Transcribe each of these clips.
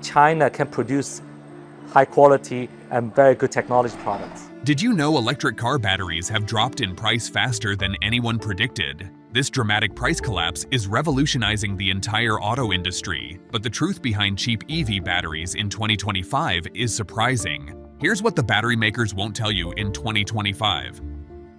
China can produce high quality and very good technology products. Did you know electric car batteries have dropped in price faster than anyone predicted? This dramatic price collapse is revolutionizing the entire auto industry, but the truth behind cheap EV batteries in 2025 is surprising. Here's what the battery makers won't tell you in 2025.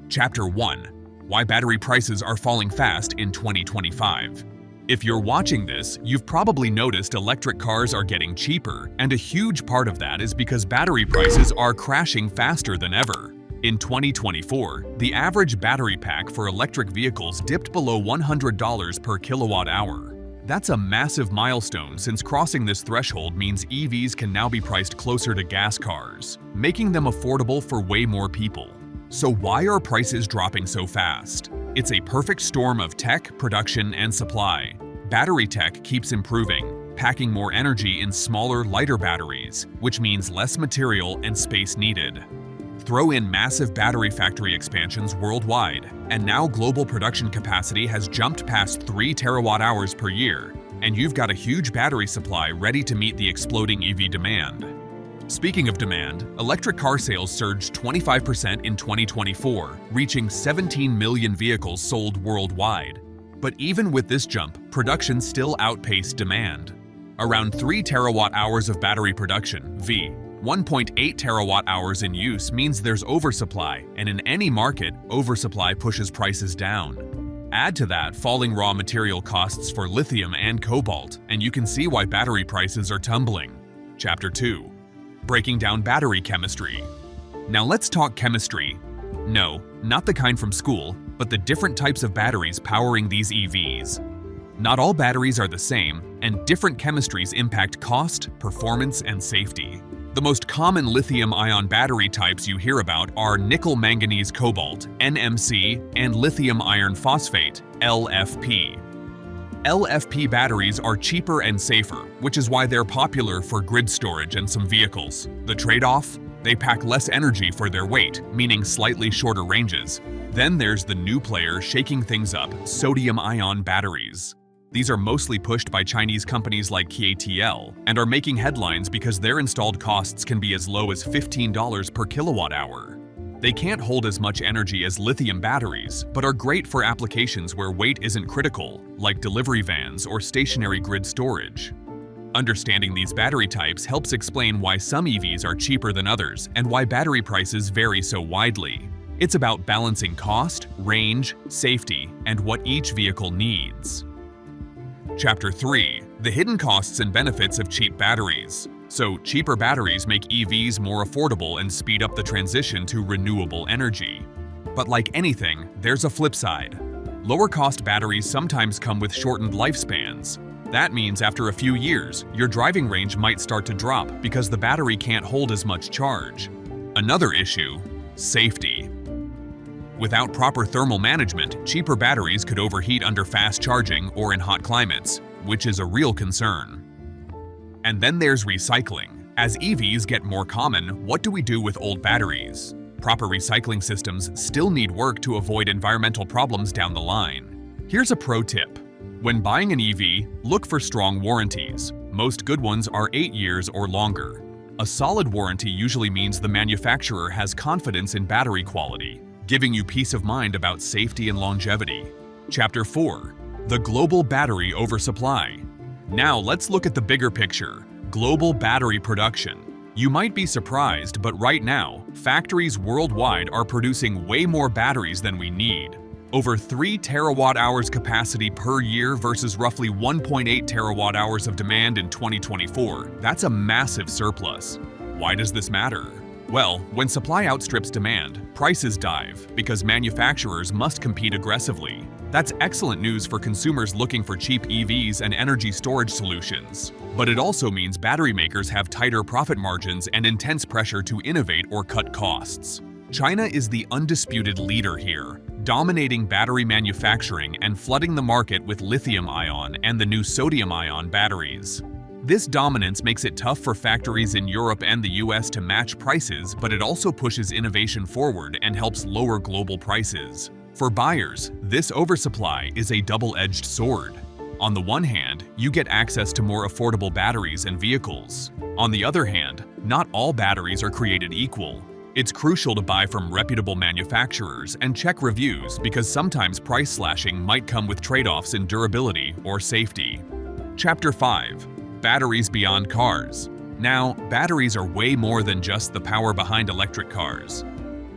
Chapter 1. Why battery prices are falling fast in 2025. If you're watching this, you've probably noticed electric cars are getting cheaper, and a huge part of that is because battery prices are crashing faster than ever. In 2024, the average battery pack for electric vehicles dipped below $100 per kilowatt hour. That's a massive milestone, since crossing this threshold means EVs can now be priced closer to gas cars, making them affordable for way more people. So why are prices dropping so fast? It's a perfect storm of tech, production, and supply. Battery tech keeps improving, packing more energy in smaller, lighter batteries, which means less material and space needed. Throw in massive battery factory expansions worldwide, and now global production capacity has jumped past 3 terawatt-hours per year, and you've got a huge battery supply ready to meet the exploding EV demand. Speaking of demand, electric car sales surged 25% in 2024, reaching 17 million vehicles sold worldwide. But even with this jump, production still outpaced demand. Around 3 terawatt-hours of battery production, 1.8 terawatt-hours in use means there's oversupply, and in any market, oversupply pushes prices down. Add to that falling raw material costs for lithium and cobalt, and you can see why battery prices are tumbling. Chapter 2. Breaking down battery chemistry. Now let's talk chemistry. No, not the kind from school, but the different types of batteries powering these EVs. Not all batteries are the same, and different chemistries impact cost, performance, and safety. The most common lithium-ion battery types you hear about are nickel-manganese-cobalt, NMC, and lithium iron phosphate, LFP. LFP batteries are cheaper and safer, which is why they're popular for grid storage and some vehicles. The trade-off? They pack less energy for their weight, meaning slightly shorter ranges. Then there's the new player shaking things up, sodium-ion batteries. These are mostly pushed by Chinese companies like KTL and are making headlines because their installed costs can be as low as $15 per kilowatt-hour. They can't hold as much energy as lithium batteries, but are great for applications where weight isn't critical, like delivery vans or stationary grid storage. Understanding these battery types helps explain why some EVs are cheaper than others and why battery prices vary so widely. It's about balancing cost, range, safety, and what each vehicle needs. Chapter 3. The hidden costs and benefits of cheap batteries. So, cheaper batteries make EVs more affordable and speed up the transition to renewable energy. But like anything, there's a flip side. Lower-cost batteries sometimes come with shortened lifespans. That means after a few years, your driving range might start to drop because the battery can't hold as much charge. Another issue: safety. Without proper thermal management, cheaper batteries could overheat under fast charging or in hot climates, which is a real concern. And then there's recycling. As EVs get more common, what do we do with old batteries? Proper recycling systems still need work to avoid environmental problems down the line. Here's a pro tip. When buying an EV, look for strong warranties. Most good ones are 8 years or longer. A solid warranty usually means the manufacturer has confidence in battery quality, giving you peace of mind about safety and longevity. Chapter 4. The global battery oversupply. Now let's look at the bigger picture: global battery production. You might be surprised, but right now, factories worldwide are producing way more batteries than we need. Over 3 terawatt-hours capacity per year versus roughly 1.8 terawatt-hours of demand in 2024. That's a massive surplus. Why does this matter? Well, when supply outstrips demand, prices dive because manufacturers must compete aggressively. That's excellent news for consumers looking for cheap EVs and energy storage solutions. But it also means battery makers have tighter profit margins and intense pressure to innovate or cut costs. China is the undisputed leader here, dominating battery manufacturing and flooding the market with lithium-ion and the new sodium-ion batteries. This dominance makes it tough for factories in Europe and the US to match prices, but it also pushes innovation forward and helps lower global prices. For buyers, this oversupply is a double-edged sword. On the one hand, you get access to more affordable batteries and vehicles. On the other hand, not all batteries are created equal. It's crucial to buy from reputable manufacturers and check reviews because sometimes price slashing might come with trade-offs in durability or safety. Chapter 5. Batteries beyond cars. Now, batteries are way more than just the power behind electric cars.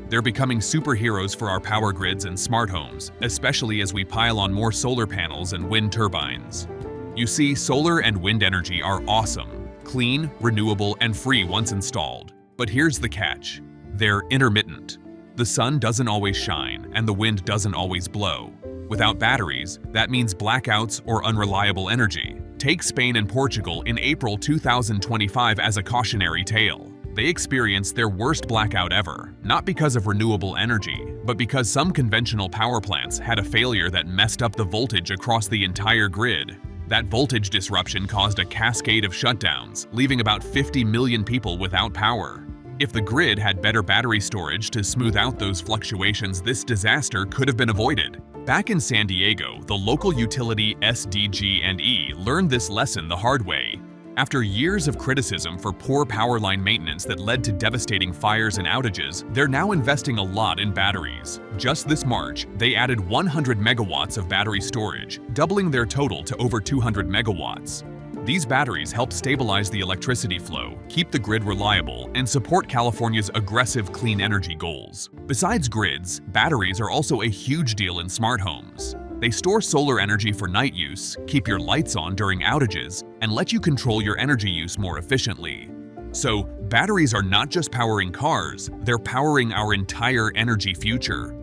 They're becoming superheroes for our power grids and smart homes, especially as we pile on more solar panels and wind turbines. You see, solar and wind energy are awesome, clean, renewable, and free once installed. But here's the catch. They're intermittent. The sun doesn't always shine, and the wind doesn't always blow. Without batteries, that means blackouts or unreliable energy. Take Spain and Portugal in April 2025 as a cautionary tale. They experienced their worst blackout ever, not because of renewable energy, but because some conventional power plants had a failure that messed up the voltage across the entire grid. That voltage disruption caused a cascade of shutdowns, leaving about 50 million people without power. If the grid had better battery storage to smooth out those fluctuations, this disaster could have been avoided. Back in San Diego, the local utility SDG&E learned this lesson the hard way. After years of criticism for poor power line maintenance that led to devastating fires and outages, they're now investing a lot in batteries. Just this March, they added 100 megawatts of battery storage, doubling their total to over 200 megawatts. These batteries help stabilize the electricity flow, keep the grid reliable, and support California's aggressive clean energy goals. Besides grids, batteries are also a huge deal in smart homes. They store solar energy for night use, keep your lights on during outages, and let you control your energy use more efficiently. So, batteries are not just powering cars, they're powering our entire energy future.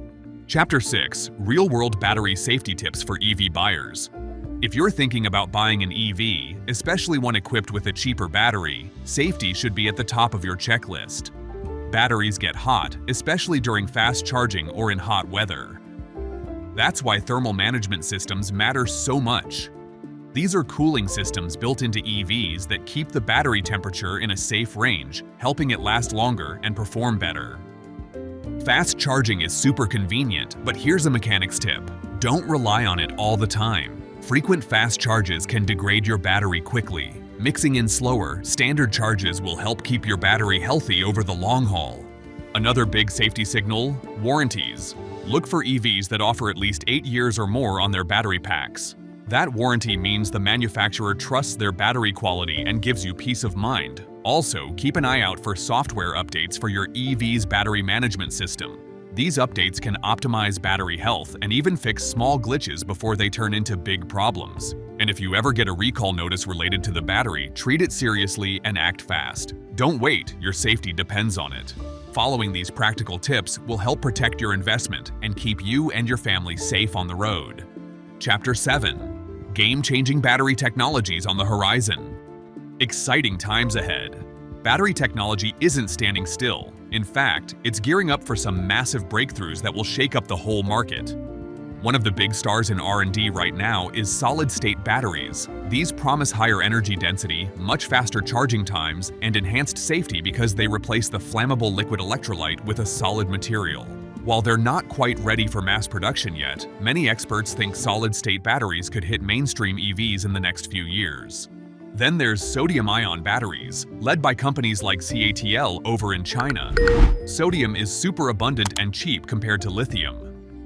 Chapter 6. Real-world battery safety tips for EV buyers. If you're thinking about buying an EV, especially one equipped with a cheaper battery, safety should be at the top of your checklist. Batteries get hot, especially during fast charging or in hot weather. That's why thermal management systems matter so much. These are cooling systems built into EVs that keep the battery temperature in a safe range, helping it last longer and perform better. Fast charging is super convenient, but here's a mechanic's tip. Don't rely on it all the time. Frequent fast charges can degrade your battery quickly. Mixing in slower, standard charges will help keep your battery healthy over the long haul. Another big safety signal: warranties. Look for EVs that offer at least 8 years or more on their battery packs. That warranty means the manufacturer trusts their battery quality and gives you peace of mind. Also, keep an eye out for software updates for your EV's battery management system. These updates can optimize battery health and even fix small glitches before they turn into big problems. And if you ever get a recall notice related to the battery, treat it seriously and act fast. Don't wait, your safety depends on it. Following these practical tips will help protect your investment and keep you and your family safe on the road. Chapter 7. Game-changing battery technologies on the horizon. Exciting times ahead. Battery technology isn't standing still. In fact, it's gearing up for some massive breakthroughs that will shake up the whole market. One of the big stars in R&D right now is solid-state batteries. These promise higher energy density, much faster charging times, and enhanced safety because they replace the flammable liquid electrolyte with a solid material. While they're not quite ready for mass production yet, many experts think solid-state batteries could hit mainstream EVs in the next few years. Then there's sodium-ion batteries, led by companies like CATL over in China. Sodium is super abundant and cheap compared to lithium.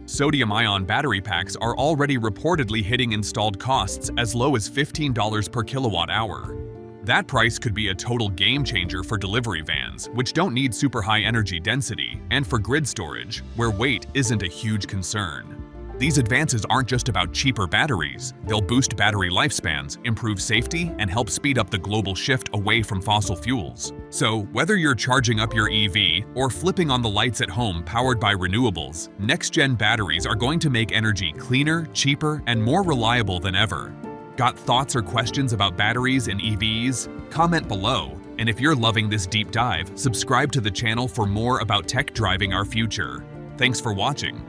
Sodium-ion battery packs are already reportedly hitting installed costs as low as $15 per kilowatt-hour. That price could be a total game-changer for delivery vans, which don't need super high energy density, and for grid storage, where weight isn't a huge concern. These advances aren't just about cheaper batteries. They'll boost battery lifespans, improve safety, and help speed up the global shift away from fossil fuels. So, whether you're charging up your EV or flipping on the lights at home powered by renewables, next-gen batteries are going to make energy cleaner, cheaper, and more reliable than ever. Got thoughts or questions about batteries and EVs? Comment below. And if you're loving this deep dive, subscribe to the channel for more about tech driving our future. Thanks for watching.